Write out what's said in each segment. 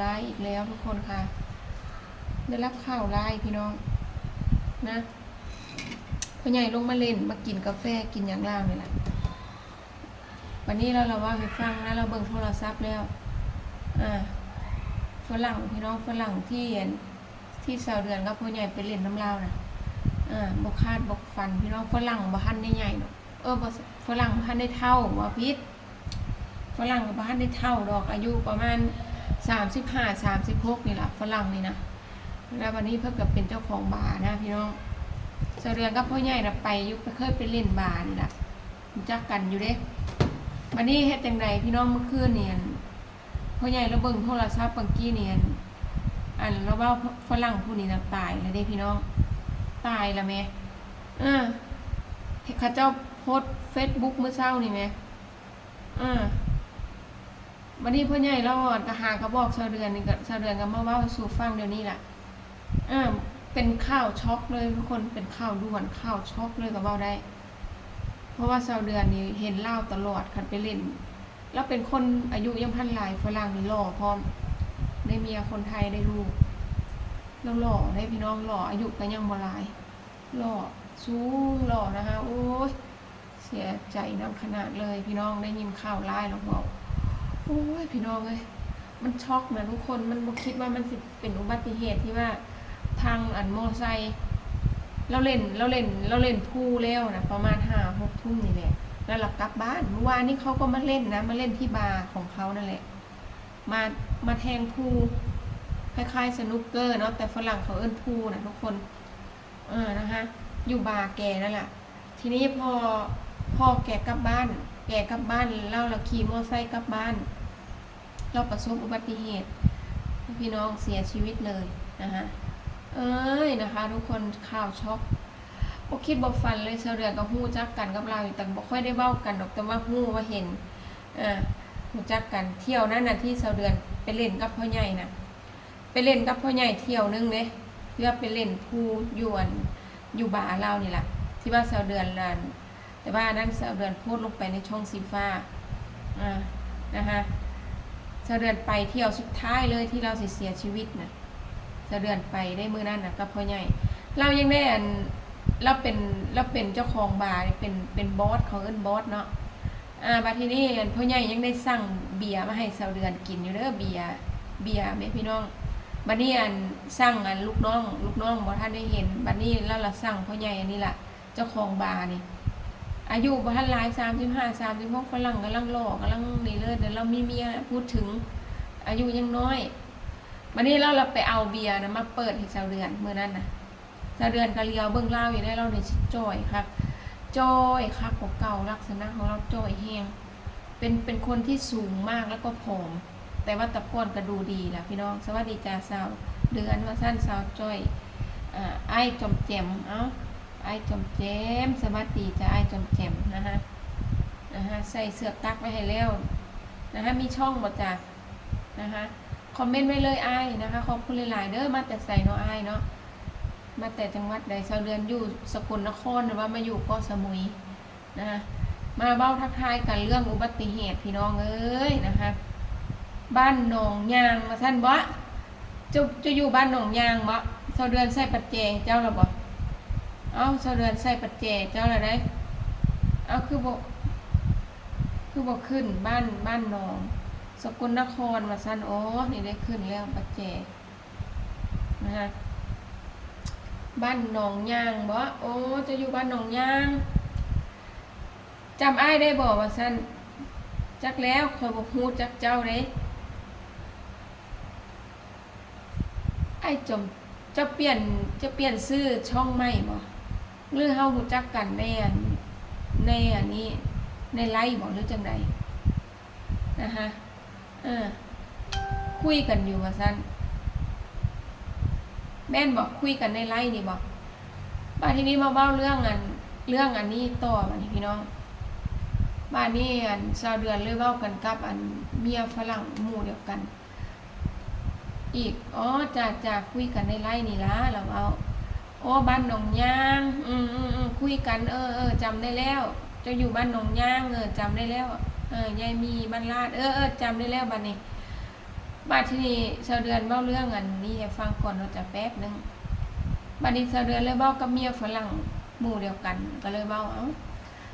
ร้ายอีกแล้วทุกคนค่ะได้รับข่าวร้ายพี่น้องนะพ่อใหญ่ลงมาเล่นมากินกาแฟกินอย่างล่างนี่แหละวันนี้เราว่าให้ฟังนะเราเบิ่งโทรศัพท์แล้วฝรั่งพี่น้องฝรั่งที่สาวเดือนกับพ่อใหญ่ไปเล่นน้ำลาวนะบกคาดบกฟันพี่น้องฝรั่งบ่ทันได้ใหญ่เนาะบ่ฝรั่งบ่ทันได้เท่าบ่พิษฝรั่งบ่ทันได้เท่าดอกอายุประมาณ35-36นี่ล่ะฝรั่งนี่นะแล้ววันนี้เพิ่นก็เป็นเจ้าของบาร์นะพี่น้องสาวเดือนกับพ่อใหญ่น่ะไปอยู่เคยไปเล่นบาร์นี่ล่ะรู้จักกันอยู่เด้วันนี้เฮ็ดจังไดพี่น้องเมื่อคืนนี่พ่อใหญ่เราเบิ่งโทรศัพท์เมื่อกี้นี่เราว่าฝรั่งผู้นี้น่ะตายแล้วเด้พี่น้องตายแล้วแม่เขาเจ้าโพสต์ Facebook เมื่อเช้านี่แม่วันนี้พ่อใหญ่เราก็หาเขาบอกชาวเดือนนี่ก็ชาวเดือนก็มาเว้าสู่ฟังเดี๋ยวนี้ล่ะเป็นข่าวช็อกเลยทุกคนเป็นข่าวด่วนข่าวช็อกเลยก็เว้าได้เพราะว่าชาวเดือนนี่เห็นเล่าตลอดคันไปเล่นแล้วเป็นคนอายุยังพันหลายฝรั่งนี่หล่อพร้อมได้เมียคนไทยได้ลูกแล้วหล่อได้พี่น้องหล่ออายุก็ยังบ่หลายหล่อสูงหล่อนะคะโอ้ยเสียใจนำขนาดเลยพี่น้องได้ยินข่าวร้ายแล้วบอกโอ้ยพี่น้องเอ้ยมันช็อกนะทุกคนมันบ่คิดว่ามันสิเป็นอุบัติเหตุที่ว่าทางมอไซค์เราเล่นพูแล้วนะประมาณ5-6 ทุ่มนี่แหละแล้วหลับกลับบ้านเมื่อวานนี้เขาก็มาเล่นนะมาเล่นที่บาร์ของเขานั่นแหละมาแทงพูคล้ายๆสนุกเกอร์เนาะแต่ฝรั่งเขาเอิ้นพูนะทุกคนนะคะอยู่บาร์แกนั่นแหละทีนี้พอแกกลับบ้านเราขี่มอเตอร์ไซค์กลับบ้านเราประสบอุบัติเหตุพี่น้องเสียชีวิตเลยนะคะนะคะทุกคนข่าวช็อกบ่คิดบ่ฝันเลยเสเดือนก็ฮู้จักกันกับเราอยู่แต่บ่ค่อยได้เว้ากันดอกแต่ว่าฮู้ว่าเห็นรู้จักกันเที่ยวนั้นน่ะที่เสเดือนไปเล่นกับพ่อใหญ่น่ะไปเล่นกับพ่อใหญ่เที่ยวนึงเด้เพื่อไปเล่นภูอยู่บาร์เรานี่ล่ะที่ว่าเสเดือนนั้นแต่ว่านั้นเสเดือนโพสต์ลงไปในช่องสีฟ้านะคะเสเดือนไปเที่ยวสุดท้ายเลยที่เราเสียชีวิตน่ะเสเดือนไปได้มื้อนั้นน่ะกับพ่อใหญ่เรายังได้เราเป็นเจ้าของบาร์เป็นบอสเขาเอิ้นบอสเนาะบัดทีนี้พ่อใหญ่ยังได้สั่งเบียร์มาให้เสเดือนกินอยู่เด้อเบียร์แม่พี่น้องบัดนี้สั่งลูกน้องบ่ทันได้เห็นบัดนี้แล้วเราสั่งพ่อใหญ่อันนี้ล่ะเจ้าของบาร์นี่อายุบ่ทันหลาย35-36ฝรั่งกำลังหล่อกำลังนี่เลยเดี๋ยวเรามีเมียพูดถึงอายุยังน้อยบัดนี้เราไปเอาเบียร์นะมาเปิดให้เสเดือนมื้อนั้นน่ะเสเดือนก็เลียวเบิ่งลาวอยู่ได้เรานี่จ้อยครับจ้อยครับกว่าเก่าลักษณะของเราจ้อยแฮงเป็นคนที่สูงมากแล้วก็ผอมแต่ว่าตะก้อนก็ดูดีล่ะพี่น้องสวัสดีจ้าสาวเดือนว่าสั้นสาวจ้อยไอ้จอมแจ่มไอ้จอมแจ่มสวัสดีจ้าไอ้จอมแจ่มนะคะใส่เสื้อกั๊กไว้ให้แล้วนะคะมีช่องบ่จ้านะคะคอมเมนต์ไว้เลยไอ้นะคะขอบคุณหลายๆเด้อมาแต่ใส่เนาะไอ้เนาะมาแต่จังหวัดใดชาวเดือนอยู่สกลนครหรือว่ามาอยู่เกาะสมุยนะคะมาเบ้าทักทายกันเรื่องอุบัติเหตุพี่น้องเอ้ยนะคะบ้านหนองยางมาท่านบ่จะอยู่บ้านหนองยางบ่ชาวเดือนใส่ปัจเจเจ้าละบ่ชาวเดือนใส่ปัจเจเจ้าละได้คือบ่ขึ้นบ้านหนองสกลนครมาท่านนี่ได้ขึ้นแล้วปัจเจนะคะบ้านหนองยางบ่จะอยู่บ้านหนองยางจำอ้ายได้บ่ว่าซั่นจักแล้วคอยบ่ฮู้จักเจ้าเด้ไอ้จมจะเปลี่ยนชื่อช่องใหม่บ่หรือเฮาฮู้จักกันในอันนี้ในไลฟ์บ่หรือจังไดนะคะคุยกันอยู่ว่าซั่นแม่นบอกคุยกันในไลน์นี่บอกบ้านที่นี้มาเบ้าเรื่องอันนี้ต่อมานี่พี่น้องบ้านนี้ชาวเดือนเลยเว้ากันกับเมียฝรั่งหมู่เดียวกันอีกจะคุยกันในไลน์นี่ล่ะเราเอาบ้านหนองยางคุยกันจำได้แล้วจะอยู่บ้านหนองยางจำได้แล้วยายมีบ้านลาดจำได้แล้วบ้านนี้ บัดทีนี้ชาวเดือนเว้าเรื่องอันนี้ให้ฟังก่อนเราจะแป๊บนึงบัดนี้ชาวเดือนเลยเว้ากับเมียฝรั่งหมู่เดียวกันก็เลยเว้า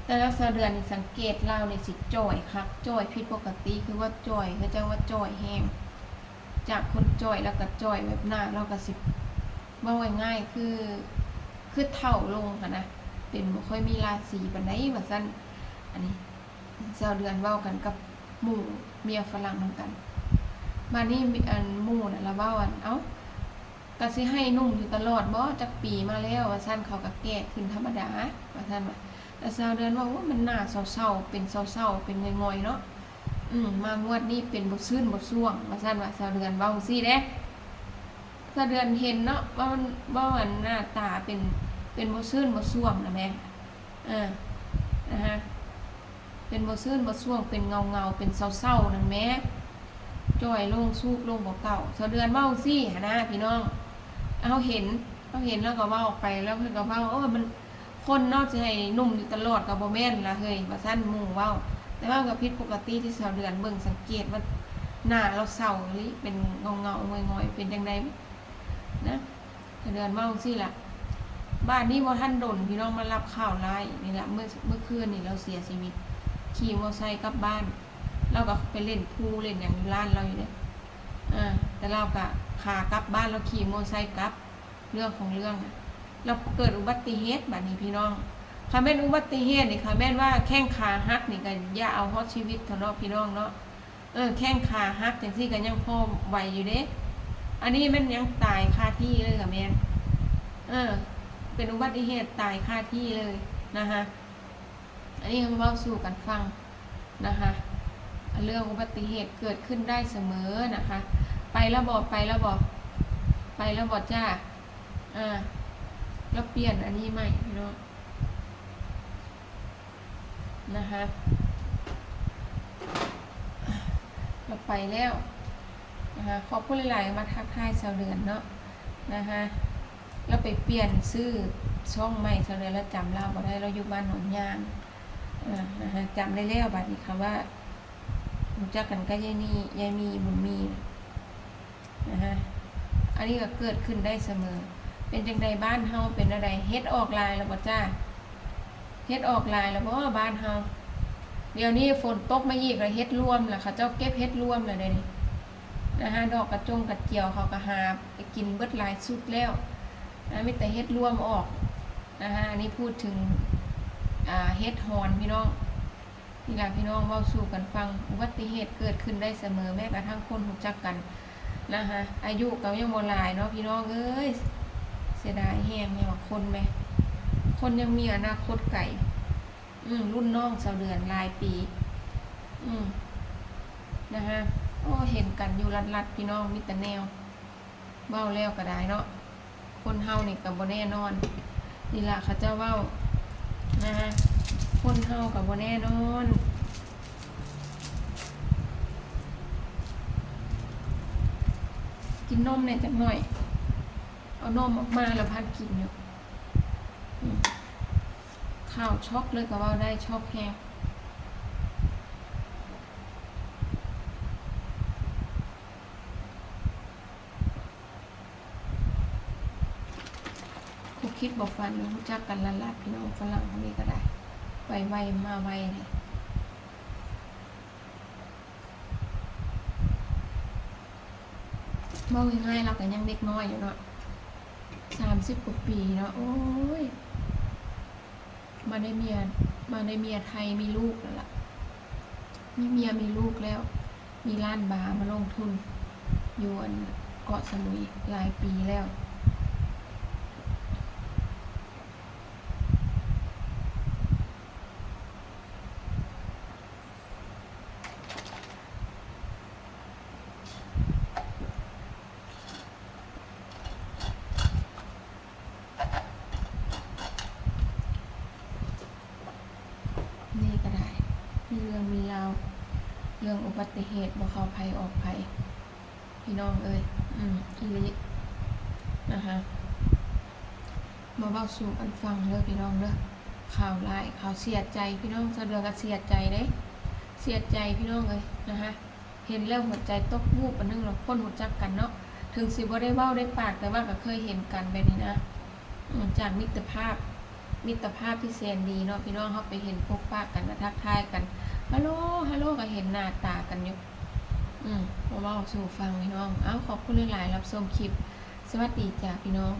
แต่แล้วชาวเดือนนี่สังเกตเล่านี่สิจ้อยคักจ้อยผิดปกติคือว่าจ้อยคือจังว่าจ้อยแฮงจากคนจ้อยแล้วก็จ้อยแบบหน้าเราก็สิเว้าง่ายๆคือเฒ่าลงค่ะนะเป็นบ่ค่อยมีราศีปานใดว่าซั่นอันนี้ชาวเดือนเว้ากันกับหมู่เมียฝรั่งนำกันมานี่อันหมู่น่ะละเว้าก็สิให้นุ่มอยู่ตลอดบ่จักปีมาแล้วว่าซั่นเขาก็แก้ขึ้นธรรมดาว่าซั่นว่าแต่ชาวเดือนว่ามันหน้าเศร้าๆเป็นเศร้าๆเป็นง่อยๆเนาะมางวดนี้เป็นบ่ซื่นบ่ซ่วงว่าซั่นว่าชาวเดือนเว้าซี่เด้ชาวเดือนเห็นเนาะว่ามันหน้าตาเป็นบ่ซื่นบ่ซ่วงนะแม่นะฮะเป็นบ่ซื่นบ่ซ่วงเป็นเงาเป็นเศร้าๆนั่นแม่จ้อยลงซูบลงบ่เก่าชาวเดือนเว้าซี่หั่นนะพี่น้องเฮาเห็นแล้วก็เว้าไปแล้วเพิ่นก็เว้ามันคนเนาะสิให้นุ่มอยู่ตลอดก็บ่แม่นล่ะเฮ้ยว่าซั่นหมู่เว้าแต่ว่าก็ผิดปกติที่ชาวเดือนเบิ่งสังเกตว่าหน้าเราเศร้าอีหลีเป็นเงาๆง่อยๆเป็นจังได๋นะชาวเดือนเว้าซี่ล่ะบ้านนี้บ่ทันดนพี่น้องมารับข่าวร้ายนี่ล่ะเมื่อคืนนี่เราเสียชีวิตขี่มอไซค์กลับบ้านเราก็ไปเล่นพูเล่นอย่างอยู่ร้านเราอยู่เนี่ยแต่เราก็ขากลับบ้านเราขี่มอไซค์กลับเรื่องของเรื่องเราเกิดอุบัติเหตุแบบนี้พี่น้องค่ะแม่นอุบัติเหตุนี่ค่ะแม่นว่าแข้งขาหักนี่ก็อย่าเอาฮอดชีวิตเถอะเนาะพี่น้องเนาะแข้งขาหักจังซี่ก็ยังพอไหวอยู่เด้อันนี้มันยังตายคาที่เลยค่ะแม่นเป็นอุบัติเหตุตายคาที่เลยนะคะอันนี้เขาเล่าสู่กันฟังนะคะเรื่องอุบัติเหตุเกิดขึ้นได้เสมอนะคะไปแล้วบอกจ้าแล้วเปลี่ยนอันนี้ใหม่พี่น้องนะคะเราไปแล้วนะคะขอบคุณหลายๆมาทักทายชาวเดือนเนาะนะคะเราไปเปลี่ยนซื้อช่องใหม่ชาวเดือนแล้วจำเราบ่ได้เราอยู่บ้านหนองยางนะคะจำได้แล้วบัดนี้ค่ะว่ารู้จักกันก็ยายมีบุญมีนะฮะอันนี้ก็เกิดขึ้นได้เสมอเป็นจังใดบ้านเฮาเป็นอะไรเฮ็ดออกลายแล้วบ่จ้าเฮ็ดออกลายแล้วบ่บ้านเฮาเดี๋ยวนี้ฝนตกมาอีกแล้วเฮ็ดรวมแล้วเขาเจ้าเก็บเฮ็ดรวมแล้วเดี๋ยวนี้นะฮะดอกกระเจียวเขาก็หาไปกินเบิดหลายสุดแล้วนะมีแต่เฮ็ดรวมออกนะฮะอันนี้พูดถึงเฮ็ดฮอนพี่น้องนี่ล่ะพี่น้องเว้าสู่กันฟังอุบัติเหตุเกิดขึ้นได้เสมอแม้กระทั่งคนรู้จักกันนะคะอายุก็ยังบ่หลายเนาะพี่น้องเอ้ยเสียดายแฮงเนี่ยว่าคนยังมีอนาคตไกลรุ่นน้องชาวเดือนหลายปีนะคะโอ้เห็นกันอยู่ลัดๆพี่น้องมีแต่แนวเว้าแล้วก็ได้เนาะคนเฮานี่ก็บ่แน่นอนนี่ล่ะเขาเจ้าเว้านะคะคนเฮากับบ่แน่นอนกินนมเนี่ยจักหน่อยเอานมออกมาแล้วพักกินอยู่ข้าวช็อกเลยก็ว่าได้ช็อกแฮงคุกคิดบอกฟันรู้จักกันลัดๆพี่น้องฝรั่งคนนี้ก็ได้ไวมาไวเลยเมื่อง่ายๆเราก็ยังเด็กน้อยอยู่เนาะ30 กว่าปีเนาะโอ้ยมาได้เมียไทยมีลูกแล้วล่ะมีเมียมีลูกแล้วมีร้านบาร์มาลงทุนอยู่เกาะสมุยหลายปีแล้วนี่ก็ได้มีเรื่องมีราวเรื่องอุบัติเหตุบ่เข้าภัยออกภัยพี่น้องเอ้ยอีลินะคะมาเว้าสู่กันฟังเด้อพี่น้องเด้อข่าวร้ายข่าวเสียใจพี่น้องสะเดือก็เสียใจเด้เสียใจพี่น้องเอ้ยนะคะ เห็นแล้วหัวใจตกวูบอันนึงเราคนรู้จักกันเนาะถึงสิบ่ได้เว้าได้ปากแต่ว่าก็เคยเห็นกันแบบนี้นะจากมิตรภาพที่แสนดีเนาะพี่น้องเขาไปเห็นพบปะกันก็ทักทายกันฮัลโหลฮัลโหลก็เห็นหน้าตากันอยู่บ่เว้าสู่ฟังพี่น้องขอบคุณหลายๆรับชมคลิปสวัสดีจ้าพี่น้อง